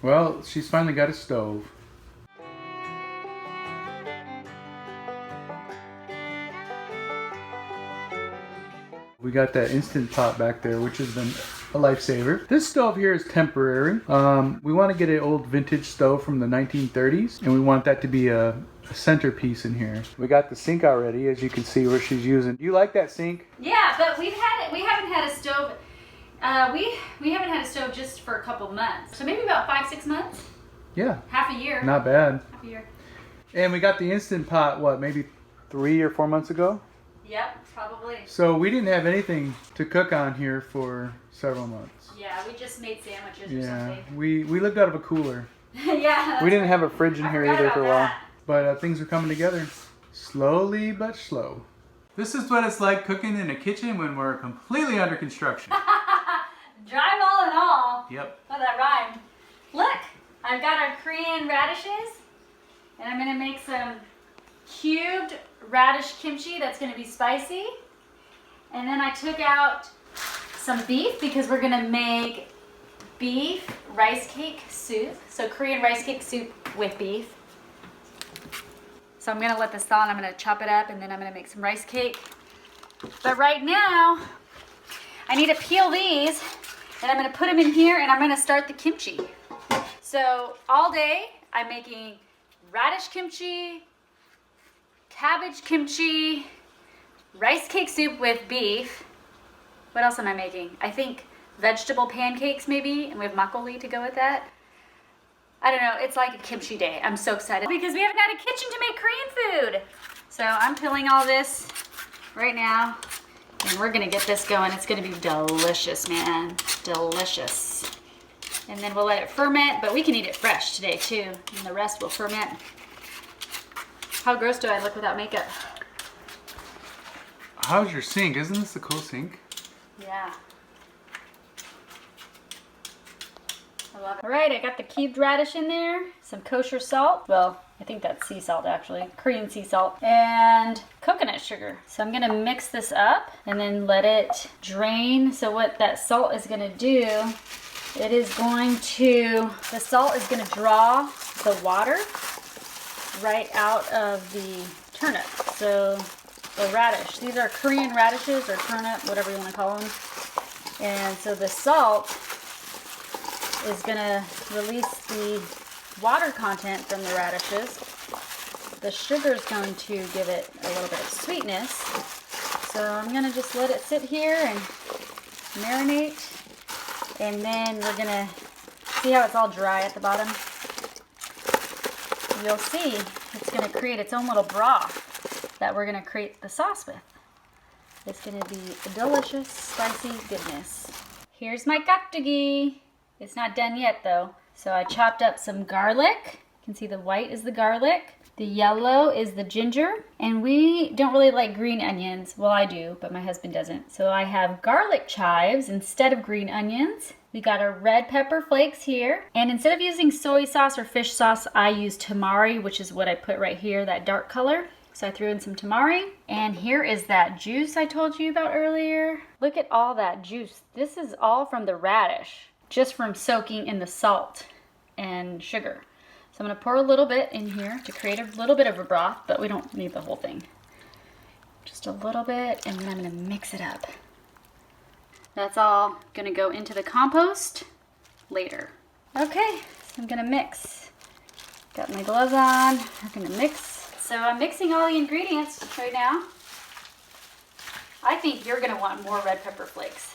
Well, she's finally got a stove. We got that Instant Pot back there, which has been a lifesaver. This stove here is temporary. We want to get an old vintage stove from the 1930s, and we want that to be a centerpiece in here. We got the sink already, as you can see, where she's using. Do you like that sink? Yeah, but we haven't had a stove. We haven't had a stove just for a couple months. So maybe about 5-6 months. Yeah. Half a year. Not bad. Half a year. And we got the Instant Pot, what, maybe 3 or 4 months ago? Yep, probably. So we didn't have anything to cook on here for several months. Yeah, we just made sandwiches or something. We lived out of a cooler. Yeah. We didn't have a fridge in here either for a while. That. But things are coming together. Slowly but slow. This is what it's like cooking in a kitchen when we're completely under construction. Drywall and all. Yep. Oh, that rhymed. Look, I've got our Korean radishes. And I'm going to make some cubed radish kimchi that's going to be spicy. And then I took out some beef because we're going to make beef rice cake soup. So Korean rice cake soup with beef. So I'm going to let this thaw and I'm going to chop it up and then I'm going to make some rice cake. But right now, I need to peel these and I'm going to put them in here and I'm going to start the kimchi. So all day I'm making radish kimchi, cabbage kimchi, rice cake soup with beef. What else am I making? I think vegetable pancakes maybe, and we have makgeolli to go with that. I don't know, it's like a kimchi day. I'm so excited because we haven't had a kitchen to make Korean food. So I'm peeling all this right now and we're gonna get this going. It's gonna be delicious, man, delicious. And then we'll let it ferment, but we can eat it fresh today too, and the rest will ferment. How gross do I look without makeup? How's your sink? Isn't this a cool sink? Yeah. I love it. All right, I got the cubed radish in there, some kosher salt. Well, I think that's sea salt actually, Korean sea salt, and coconut sugar. So I'm gonna mix this up and then let it drain. So what that salt is gonna do, the salt is gonna draw the water right out of the turnip. So the radish, these are Korean radishes or turnip, whatever you wanna call them. And so the salt is gonna release the water content from the radishes. The sugar is going to give it a little bit of sweetness. So I'm gonna just let it sit here and marinate. And then we're gonna see how it's all dry at the bottom. You'll see it's gonna create its own little broth that we're gonna create the sauce with. It's gonna be a delicious, spicy goodness. Here's my gakdugi. It's not done yet though. So I chopped up some garlic. You can see the white is the garlic. The yellow is the ginger. And we don't really like green onions. Well, I do, but my husband doesn't. So I have garlic chives instead of green onions. We got our red pepper flakes here. And instead of using soy sauce or fish sauce, I use tamari, which is what I put right here, that dark color. So I threw in some tamari. And here is that juice I told you about earlier. Look at all that juice. This is all from the radish, just from soaking in the salt and sugar. So I'm gonna pour a little bit in here to create a little bit of a broth, but we don't need the whole thing. Just a little bit, and then I'm gonna mix it up. That's all gonna go into the compost later. Okay, so I'm gonna mix. Got my gloves on, I'm gonna mix. So I'm mixing all the ingredients right now. I think you're gonna want more red pepper flakes.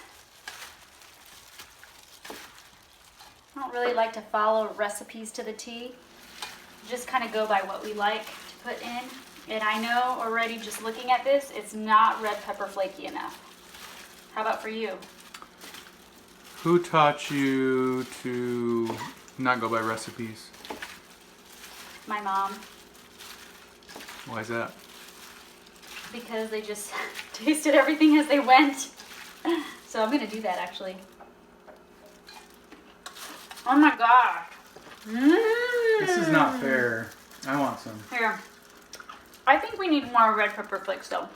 I don't really like to follow recipes to the T. Just kind of go by what we like to put in. And I know already just looking at this, it's not red pepper flaky enough. How about for you? Who taught you to not go by recipes? My mom. Why is that? Because they just tasted everything as they went. So I'm gonna do that actually. Oh my gosh. This is not fair. I want some. Here. I think we need more red pepper flakes though.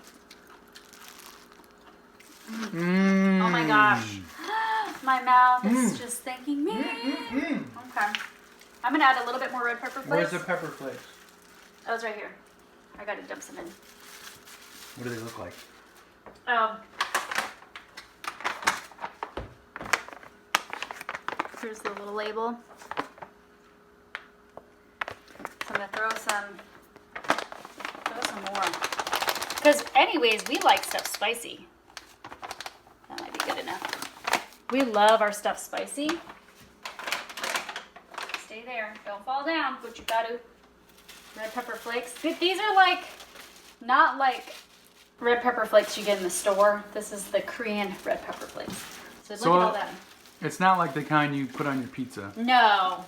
Oh my gosh. My mouth is just thanking me. Okay. I'm gonna add a little bit more red pepper flakes. Where's the pepper flakes? Oh, it's right here. I gotta dump some in. What do they look like? Here's the little label. So I'm gonna throw some more. Because anyways, we like stuff spicy. That might be good enough. We love our stuff spicy. Stay there, don't fall down, but you gotta. Red pepper flakes. These are like, not like red pepper flakes you get in the store. This is the Korean red pepper flakes. So look at all that. It's not like the kind you put on your pizza. No.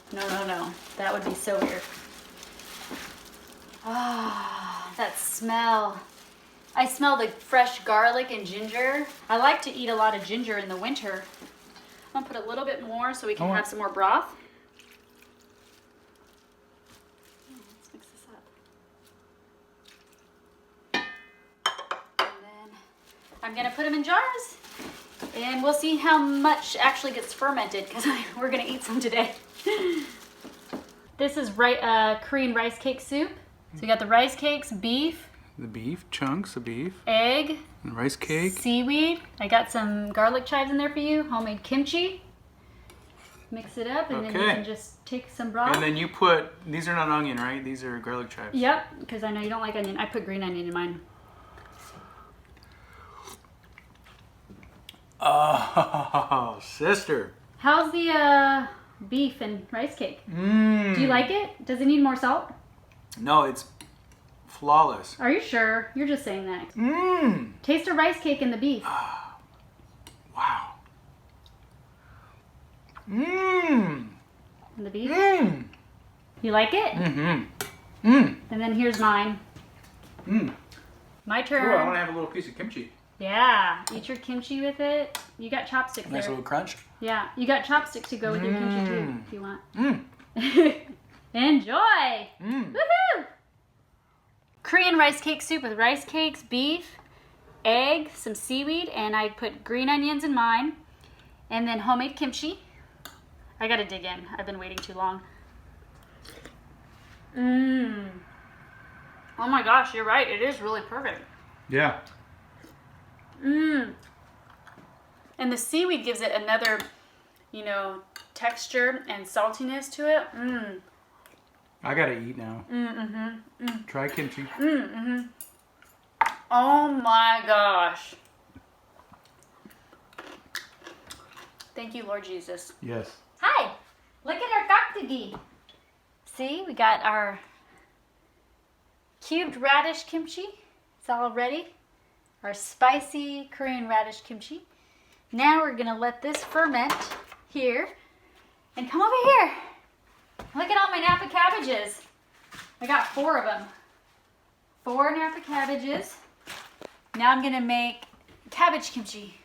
That would be so weird. Ah, that smell. I smell the fresh garlic and ginger. I like to eat a lot of ginger in the winter. I'm gonna put a little bit more so we can have some more broth. Let's mix this up. And then I'm gonna put them in jars. And we'll see how much actually gets fermented because we're gonna eat some today. This is Korean rice cake soup. So you got the rice cakes, beef. The beef, chunks of beef. Egg. And rice cake. Seaweed. I got some garlic chives in there for you. Homemade kimchi. Mix it up and then you can just take some broth. And then you put, these are not onion, right? These are garlic chives. Yep, because I know you don't like onion. I put green onion in mine. Oh, sister. How's the beef and rice cake? Do you like it? Does it need more salt? No, it's flawless. Are you sure? You're just saying that. Taste a rice cake and the beef. Wow. And the beef? You like it? And then here's mine. My turn. Ooh, I want to have a little piece of kimchi. Yeah, eat your kimchi with it. You got chopsticks there. Nice little crunch. Yeah, you got chopsticks to go with your kimchi too, if you want. Enjoy! Woohoo! Korean rice cake soup with rice cakes, beef, egg, some seaweed, and I put green onions in mine. And then homemade kimchi. I gotta dig in. I've been waiting too long. Oh my gosh, you're right. It is really perfect. Yeah. And the seaweed gives it another, texture and saltiness to it. I gotta eat now. Try kimchi. Oh my gosh. Thank you, Lord Jesus. Yes. Hi, look at our gaktegi. See, we got our cubed radish kimchi. It's all ready. Our spicy Korean radish kimchi. Now we're gonna let this ferment here. And come over here. Look at all my Napa cabbages. I got 4 of them. 4 Napa cabbages. Now I'm gonna make cabbage kimchi.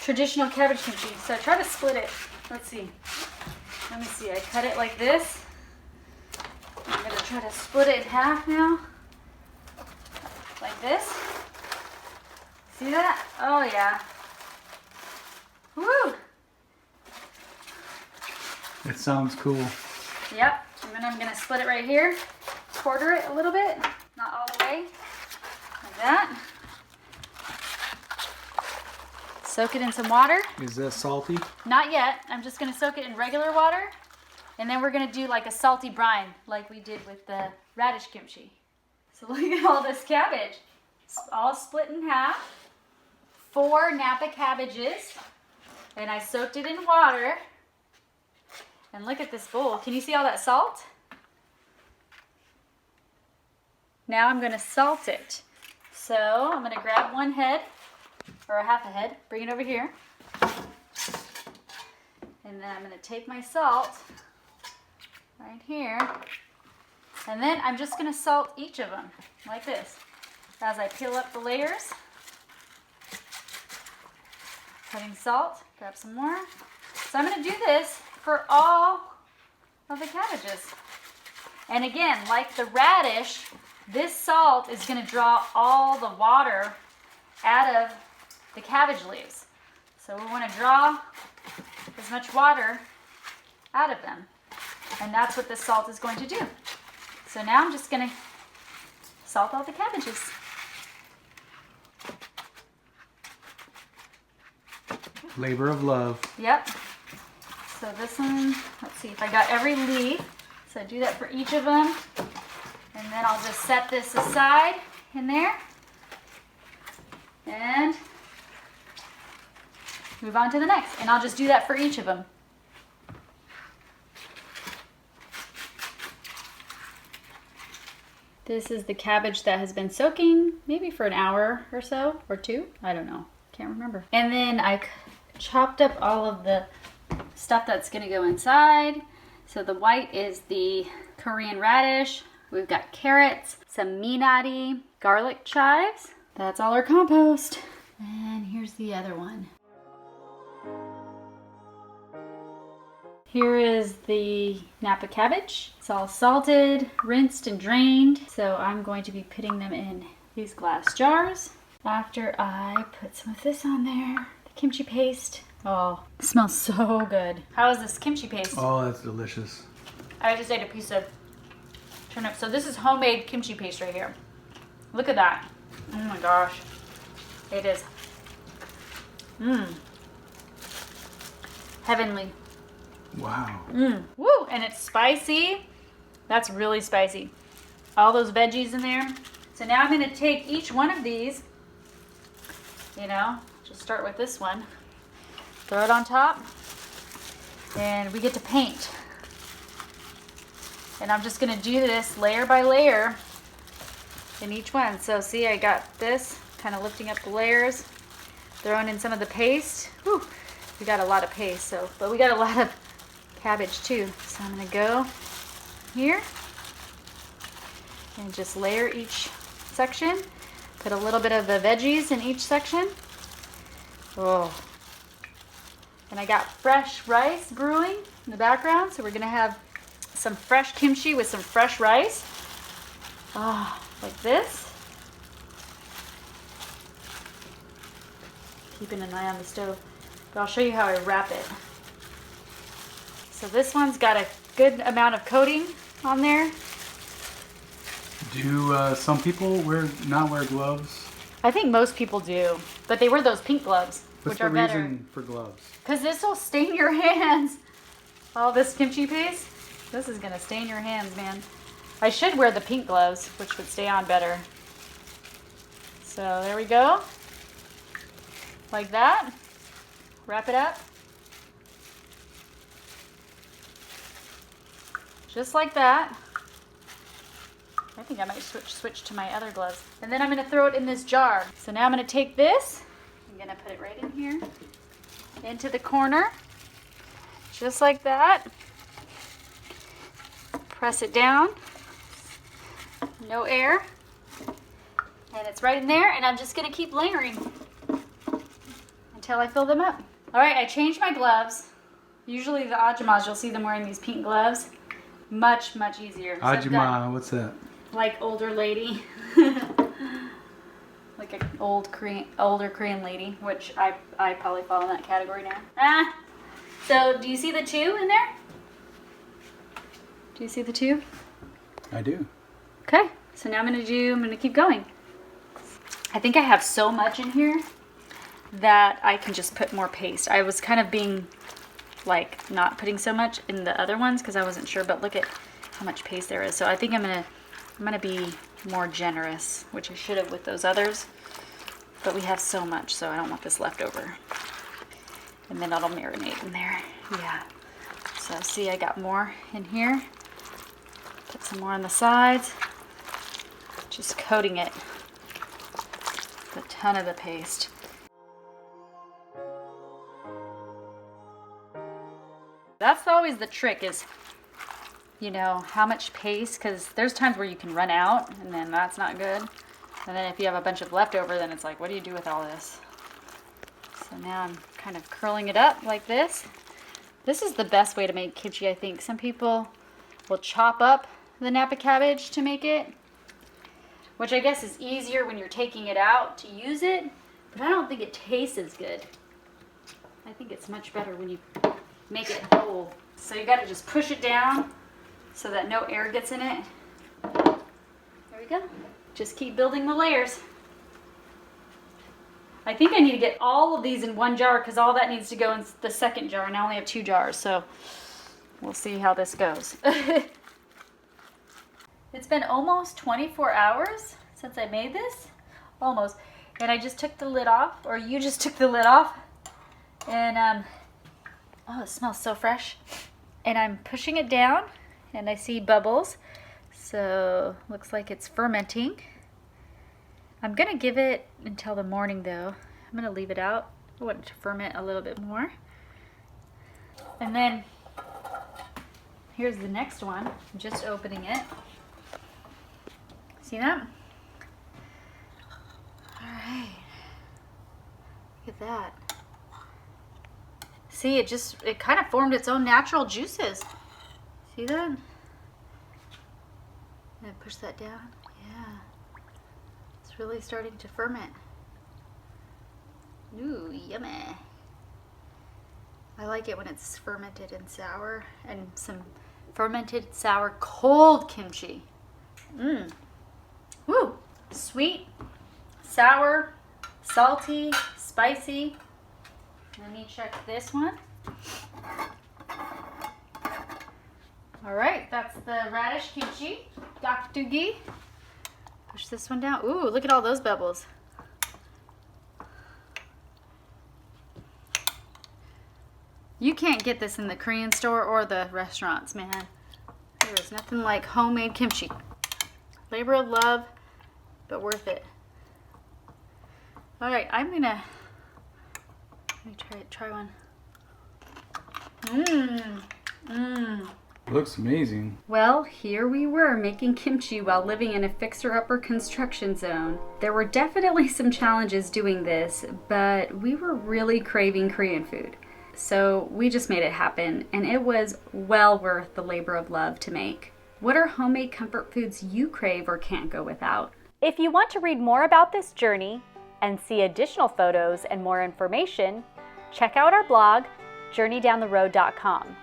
Traditional cabbage kimchi. So try to split it. Let's see. Let me see. I cut it like this. I'm gonna try to split it in half now. Like this. See that? Oh yeah. Woo! It sounds cool. Yep. And then I'm gonna split it right here. Quarter it a little bit. Not all the way. Like that. Soak it in some water. Is that salty? Not yet. I'm just gonna soak it in regular water. And then we're gonna do like a salty brine, like we did with the radish kimchi. So look at all this cabbage. It's all split in half. 4 Napa cabbages. And I soaked it in water. And look at this bowl. Can you see all that salt? Now I'm gonna salt it. So I'm gonna grab 1 head, or a half a head, bring it over here. And then I'm gonna take my salt right here. And then I'm just gonna salt each of them like this. As I peel up the layers. Putting salt, grab some more. So I'm gonna do this for all of the cabbages. And again, like the radish, this salt is gonna draw all the water out of the cabbage leaves. So we wanna draw as much water out of them. And that's what the salt is going to do. So now I'm just gonna salt all the cabbages. Labor of love. Yep. So this one, let's see if I got every leaf. So do that for each of them. And then I'll just set this aside in there. And move on to the next. And I'll just do that for each of them. This is the cabbage that has been soaking maybe for an hour or so, or two. I don't know. Can't remember. And then I chopped up all of the stuff that's gonna go inside. So the white is the Korean radish. We've got carrots, some minari, garlic chives. That's all our compost. And here's the other one. Here is the Napa cabbage. It's all salted, rinsed, and drained. So I'm going to be putting them in these glass jars. After I put some of this on there, the kimchi paste. Oh, it smells so good. How is this kimchi paste? Oh, that's delicious. I just ate a piece of turnip. So this is homemade kimchi paste right here. Look at that. Oh my gosh. It is. Heavenly. Wow. Woo! And it's spicy. That's really spicy. All those veggies in there. So now I'm going to take each one of these, you know, just start with this one. Throw it on top. And we get to paint. And I'm just going to do this layer by layer in each one. So see, I got this, kind of lifting up the layers, throwing in some of the paste. Whew, we got a lot of paste, so, but we got a lot of cabbage too. So I'm going to go here and just layer each section. Put a little bit of the veggies in each section. Oh. And I got fresh rice brewing in the background, so we're going to have some fresh kimchi with some fresh rice. Ah, like this. Keeping an eye on the stove. But I'll show you how I wrap it. So this one's got a good amount of coating on there. Do some people not wear gloves? I think most people do, but they wear those pink gloves, What's which are the better. reason for gloves? Because this will stain your hands. All this kimchi paste, this is gonna stain your hands, man. I should wear the pink gloves, which would stay on better. So there we go. Like that. Wrap it up. Just like that. I think I might switch to my other gloves. And then I'm gonna throw it in this jar. So now I'm gonna take this, I'm gonna put it right in here, into the corner, just like that. Press it down, no air, and it's right in there, and I'm just gonna keep layering until I fill them up. All right, I changed my gloves. Usually the Ajumas, you'll see them wearing these pink gloves. Much, much easier. So Ajima, what's that? like older lady. Like an older Korean lady, which I probably fall in that category now. So do you see the two in there? Do you see the two? I do. Okay, so now I'm gonna keep going. I think I have so much in here that I can just put more paste. I was kind of being like not putting so much in the other ones because I wasn't sure, but look at how much paste there is. So I think I'm gonna be more generous, which I should have with those others, but we have so much, so I don't want this left over. And then it'll marinate in there. Yeah. So see, I got more in here. Put some more on the sides. Just coating it with a ton of the paste. That's always the trick is, you know, how much paste, because there's times where you can run out and then that's not good. And then if you have a bunch of leftover, then it's like, what do you do with all this? So now I'm kind of curling it up like this. This is the best way to make kimchi, I think. Some people will chop up the Napa cabbage to make it, which I guess is easier when you're taking it out to use it, but I don't think it tastes as good. I think it's much better when you make it whole. So you got to just push it down so that no air gets in it. There we go. Just keep building the layers. I think I need to get all of these in one jar because all that needs to go in the second jar, and I only have 2 jars, so we'll see how this goes. It's been almost 24 hours since I made this, almost, and I just took the lid off, or you just took the lid off, and oh, it smells so fresh. And I'm pushing it down, and I see bubbles, so looks like it's fermenting. I'm gonna give it until the morning though. I'm gonna leave it out. I want it to ferment a little bit more. And then here's the next one. I'm just opening it. See that? All right. Look at that. See, it kind of formed its own natural juices. See that? And push that down. Yeah. It's really starting to ferment. Ooh, yummy. I like it when it's fermented and sour, and some fermented sour cold kimchi. Mmm. Woo! Sweet, sour, salty, spicy. Let me check this one. All right, that's the radish kimchi, gakdugi. Push this one down. Ooh, look at all those bubbles. You can't get this in the Korean store or the restaurants, man. There's nothing like homemade kimchi. Labor of love, but worth it. All right, let me try one. Looks amazing. Well, here we were making kimchi while living in a fixer-upper construction zone. There were definitely some challenges doing this, but we were really craving Korean food. So we just made it happen, and it was well worth the labor of love to make. What are homemade comfort foods you crave or can't go without? If you want to read more about this journey and see additional photos and more information, check out our blog, journeydowntheroad.com.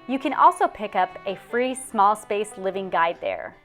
You can also pick up a free small space living guide there.